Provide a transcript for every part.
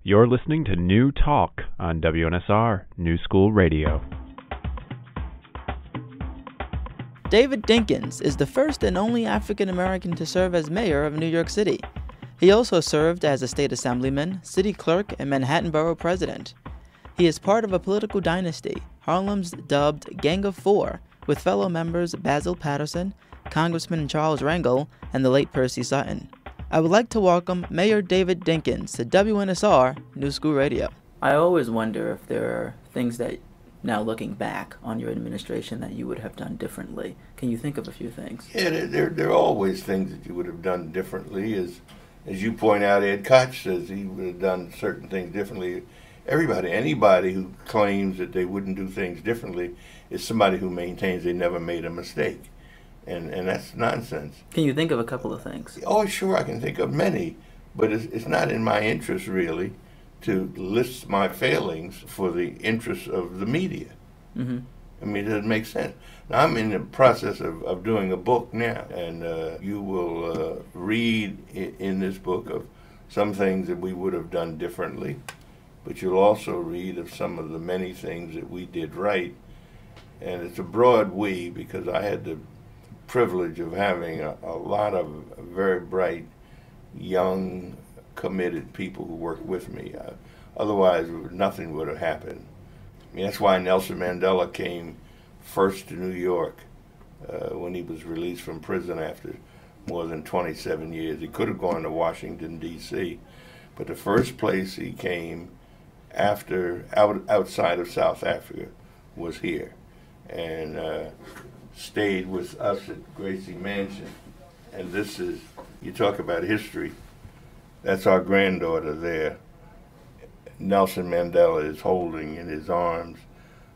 You're listening to New Talk on WNSR New School Radio. David Dinkins is the first and only African American to serve as mayor of New York City. He also served as a state assemblyman, city clerk, and Manhattan Borough President. He is part of a political dynasty, Harlem's dubbed Gang of Four, with fellow members Basil Paterson, Congressman Charlie Rangel, and the late Percy Sutton. I would like to welcome Mayor David Dinkins to WNSR New School Radio. I always wonder if there are things that, now looking back on your administration, that you would have done differently. Can you think of a few things? Yeah, there are always things that you would have done differently. As you point out, Ed Koch says he would have done certain things differently. Anybody who claims that they wouldn't do things differently is somebody who maintains they never made a mistake. And that's nonsense. Can you think of a couple of things? Oh, sure, I can think of many, but it's not in my interest, really, to list my failings for the interests of the media. Mm-hmm. I mean, it doesn't make sense. Now, I'm in the process of doing a book now, and you will read in this book of some things that we would have done differently, but you'll also read of some of the many things that we did right. And it's a broad we, because I had the privilege of having a lot of very bright, young, committed people who worked with me. Otherwise, nothing would have happened. I mean, that's why Nelson Mandela came first to New York when he was released from prison after more than 27 years. He could have gone to Washington, D.C., but the first place he came outside of South Africa was here, and stayed with us at Gracie Mansion. And this is, you talk about history, that's our granddaughter there. Nelson Mandela is holding in his arms.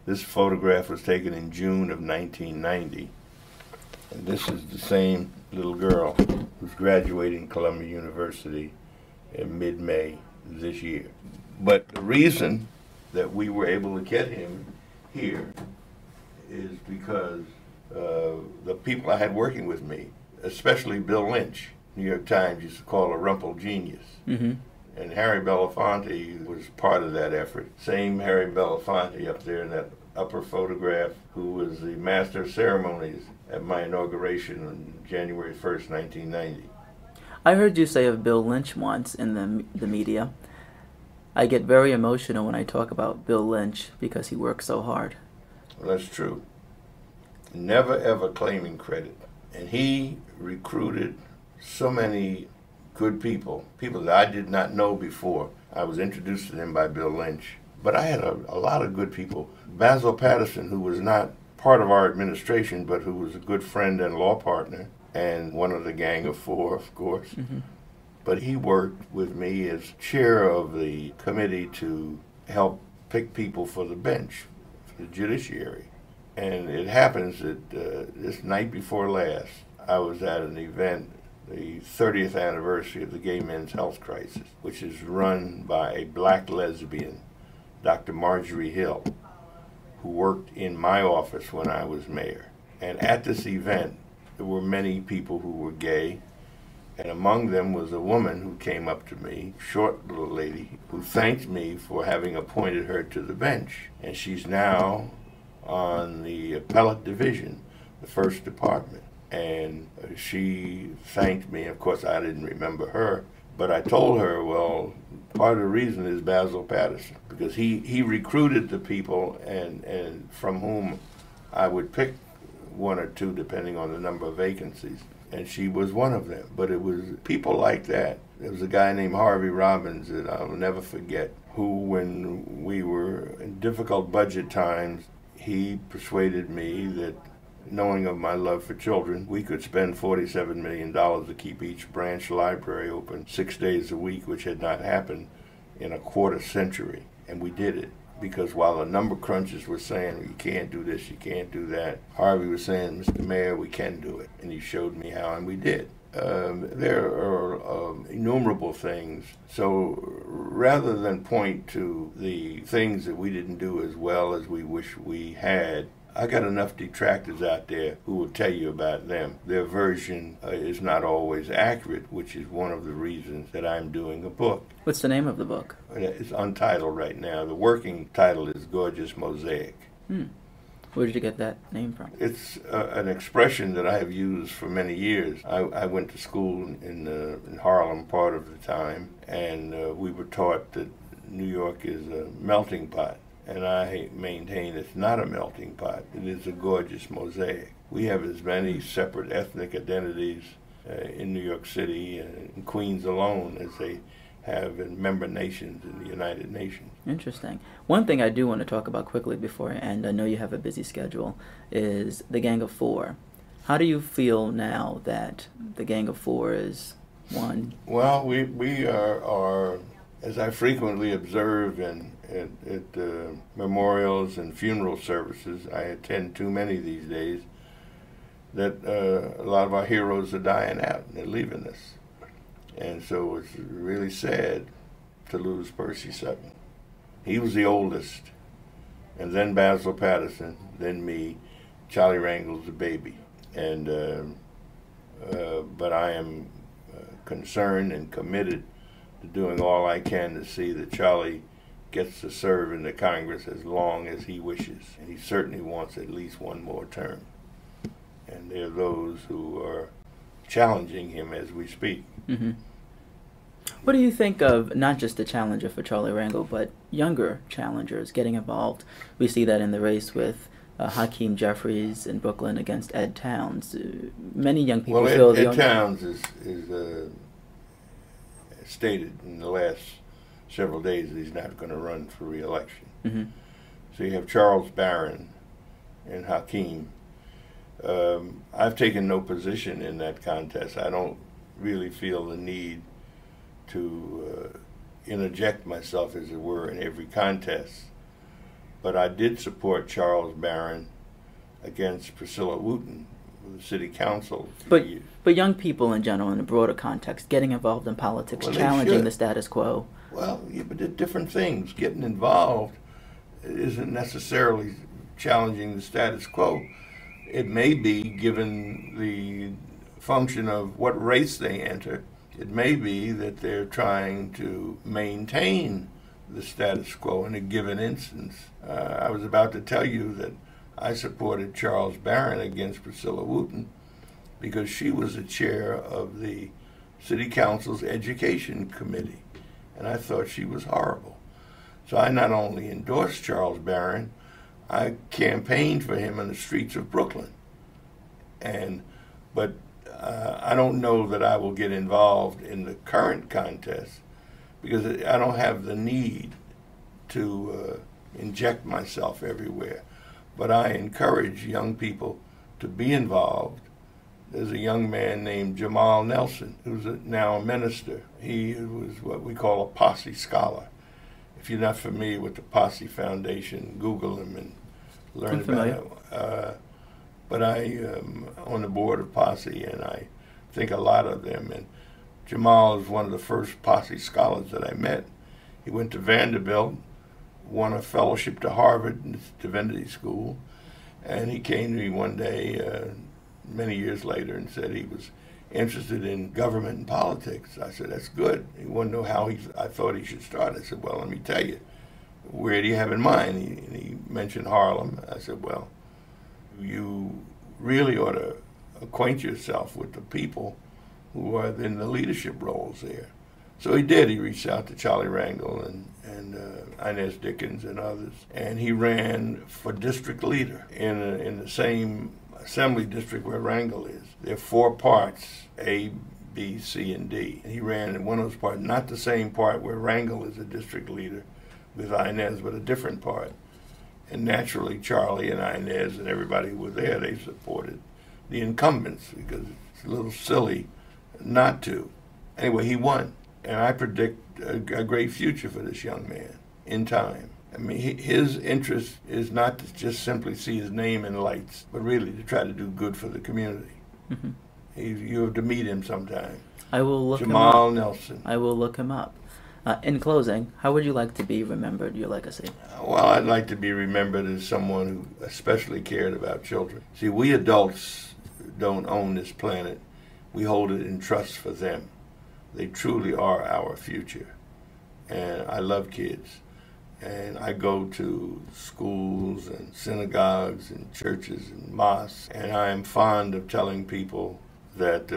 This photograph was taken in June of 1990. And this is the same little girl who's graduating Columbia University in mid-May this year. But the reason that we were able to get him here is because the people I had working with me, especially Bill Lynch, New York Times used to call a rumple genius. Mm-hmm. And Harry Belafonte was part of that effort. Same Harry Belafonte up there in that upper photograph, who was the master of ceremonies at my inauguration on January 1st, 1990. I heard you say of Bill Lynch once in the media, I get very emotional when I talk about Bill Lynch because he worked so hard. Well, that's true. Never ever claiming credit. And he recruited so many good people that I did not know before. I was introduced to them by Bill Lynch. But I had a lot of good people. Basil Paterson, who was not part of our administration, but who was a good friend and law partner, and one of the Gang of Four, of course. Mm-hmm. But he worked with me as chair of the committee to help pick people for the bench, for the judiciary. And it happens that this night before last, I was at an event, the 30th anniversary of the Gay Men's Health Crisis, which is run by a black lesbian, Dr. Marjorie Hill, who worked in my office when I was mayor. And at this event, there were many people who were gay, and among them was a woman who came up to me, short little lady, who thanked me for having appointed her to the bench. And she's now on the appellate division, the first department. And she thanked me. Of course, I didn't remember her, but I told her, well, part of the reason is Basil Paterson, because he recruited the people and from whom I would pick one or two depending on the number of vacancies. And she was one of them. But it was people like that. There was a guy named Harvey Robbins that I'll never forget, who, when we were in difficult budget times, he persuaded me that, knowing of my love for children, we could spend $47 million to keep each branch library open 6 days a week, which had not happened in a quarter century. And we did it, because while the number crunchers were saying, you can't do this, you can't do that, Harvey was saying, Mr. Mayor, we can do it. And he showed me how, and we did. There are innumerable things. So rather than point to the things that we didn't do as well as we wish we had, I got enough detractors out there who will tell you about them. Their version is not always accurate, which is one of the reasons that I'm doing a book. What's the name of the book? It's untitled right now. The working title is Gorgeous Mosaic. Where did you get that name from? It's an expression that I have used for many years. I went to school in Harlem part of the time, and we were taught that New York is a melting pot. And I maintain it's not a melting pot. It is a gorgeous mosaic. We have as many separate ethnic identities in New York City and in Queens alone as they have in member nations in the United Nations. Interesting. One thing I do want to talk about quickly before I end, I know you have a busy schedule, is the Gang of Four. How do you feel now that the Gang of Four is one? Well, we are as I frequently observe at memorials and funeral services, I attend too many these days, that a lot of our heroes are dying out and they're leaving us. And so it's really sad to lose Percy Sutton. He was the oldest, and then Basil Paterson, then me. Charlie Rangel's the baby. And but I am concerned and committed to doing all I can to see that Charlie gets to serve in the Congress as long as he wishes. And he certainly wants at least one more term. And there are those who are challenging him as we speak. Mm-hmm. What do you think of not just the challenger for Charlie Rangel, but younger challengers getting involved? We see that in the race with Hakeem Jeffries in Brooklyn against Ed Towns. Many young people feel Ed Towns is stated in the last several days that he's not going to run for re-election. Mm-hmm. So you have Charles Barron and Hakeem. I've taken no position in that contest. I don't really feel the need to interject myself, as it were, in every contest. But I did support Charles Barron against Priscilla Wooten with the city council. But young people in general, in a broader context, getting involved in politics, challenging the status quo. Well, yeah, but they're different things. Getting involved isn't necessarily challenging the status quo. It may be, given the function of what race they enter, it may be that they're trying to maintain the status quo in a given instance. I was about to tell you that I supported Charles Barron against Priscilla Wooten because she was the chair of the City Council's Education Committee, and I thought she was horrible. So I not only endorsed Charles Barron, I campaigned for him in the streets of Brooklyn. But I don't know that I will get involved in the current contest because I don't have the need to inject myself everywhere. But I encourage young people to be involved. There's a young man named Jamal Nelson, who's now a minister. He was what we call a Posse scholar. If you're not familiar with the Posse Foundation, Google him and learn about it. But I am on the board of Posse, and I think a lot of them. And Jamal is one of the first Posse scholars that I met. He went to Vanderbilt, won a fellowship to Harvard Divinity School, and he came to me one day many years later and said he was interested in government and politics. I said, that's good. He wanted to know how I thought he should start. I said, well, let me tell you. Where do you have in mind? He mentioned Harlem. I said, well, you really ought to acquaint yourself with the people who are in the leadership roles there. So he did. He reached out to Charlie Rangel and Inez Dinkins and others, and he ran for district leader in the same assembly district where Rangel is. There are 4 parts, A, B, C, and D. And he ran in one of those parts, not the same part where Rangel is a district leader with Inez, but a different part. And naturally, Charlie and Inez and everybody who was there, they supported the incumbents because it's a little silly not to. Anyway, he won. And I predict a great future for this young man in time. I mean, his interest is not to just simply see his name in lights, but really to try to do good for the community. Mm-hmm. You have to meet him sometime. I will look Jamal him up. Nelson. I will look him up. In closing, how would you like to be remembered, your legacy? Well, I'd like to be remembered as someone who especially cared about children. See, we adults don't own this planet. We hold it in trust for them. They truly are our future. And I love kids. And I go to schools and synagogues and churches and mosques, and I am fond of telling people that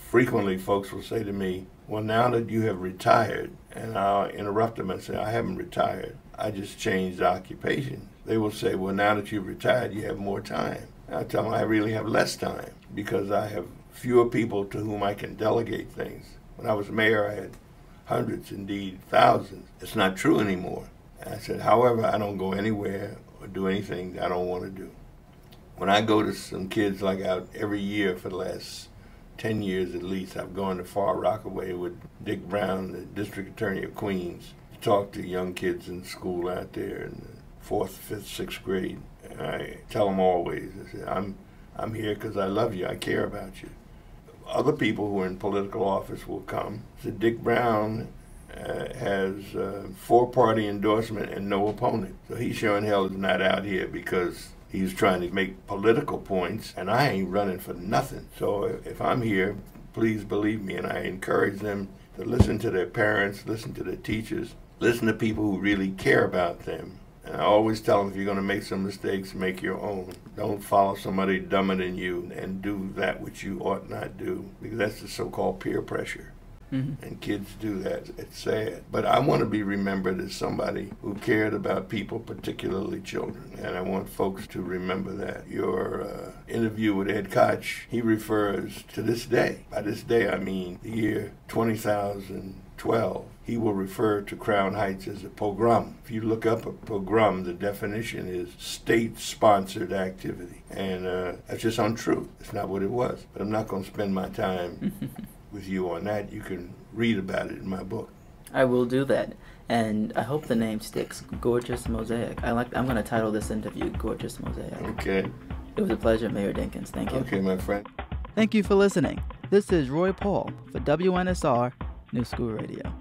frequently folks will say to me, well, now that you have retired, and I'll interrupt them and say, I haven't retired. I just changed occupation. They will say, well, now that you've retired, you have more time. And I tell them I really have less time because I have fewer people to whom I can delegate things. When I was mayor, I had hundreds, indeed thousands. It's not true anymore. And I said, however, I don't go anywhere or do anything I don't want to do. When I go to some kids like out every year for the last 10 years at least, I've gone to Far Rockaway with Dick Brown, the district attorney of Queens, to talk to young kids in school out there in the 4th, 5th, 6th grade. And I tell them always, I say, I'm here because I love you, I care about you. Other people who are in political office will come. So Dick Brown has 4-party endorsement and no opponent. So he sure in hell is not out here because he's trying to make political points, and I ain't running for nothing. So if I'm here, please believe me, and I encourage them to listen to their parents, listen to their teachers, listen to people who really care about them. And I always tell them, if you're going to make some mistakes, make your own. Don't follow somebody dumber than you and do that which you ought not do, because that's the so-called peer pressure. Mm-hmm. And kids do that. It's sad. But I want to be remembered as somebody who cared about people, particularly children. And I want folks to remember that. Your interview with Ed Koch, he refers to this day. By this day, I mean the year 2012. He will refer to Crown Heights as a pogrom. If you look up a pogrom, the definition is state-sponsored activity. And that's just untrue. It's not what it was. But I'm not going to spend my time with you on that. You can read about it in my book. I will do that, and I hope the name sticks. Gorgeous Mosaic. I'm going to title this interview Gorgeous Mosaic. Okay. It was a pleasure, Mayor Dinkins. Thank you. Okay, my friend. Thank you for listening. This is Roy Paul for WNSR New School Radio.